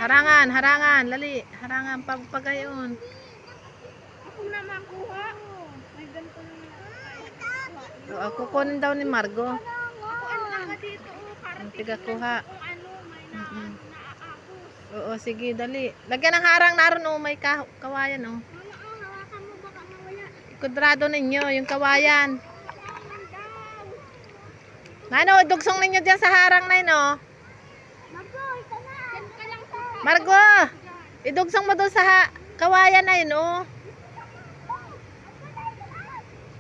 Harangan, harangan, lali. Harangan, pagayon. Ako na makuha. May ganito naman ako. O, kukunin daw ni Margo. Ako ano ka dito. Parang Tiga titignan kuha. ko kung ano. May naaagos. Oo, sige, dali. Lagyan ng harang naroon, oh. May kawayan, oh. Mama, hawakan mo baka mawala. Ikudrado ninyo, yung kawayan. Hawakan daw. Nano, dugsong ninyo dyan sa harang na yun, oh. Margo, ito na. Diyan ka lang sa Margo, idugsong mo doon sa kawayan na yun, oh.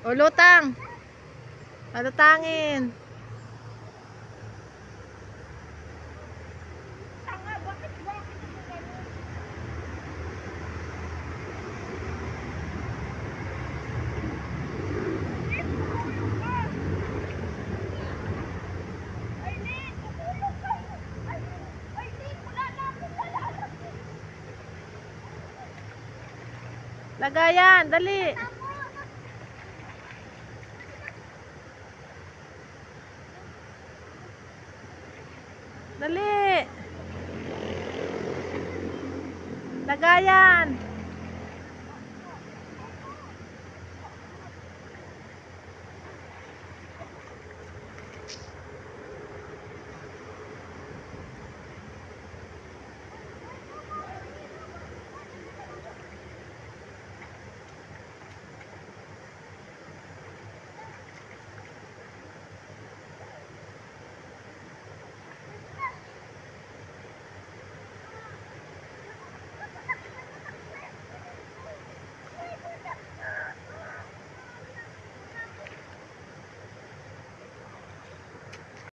O, lutang. Palutangin. tanga. Bakit ito ganun? Ay, Nick, tutulog ka. Ay, Nick, wala na ako sa Lagayan, dali.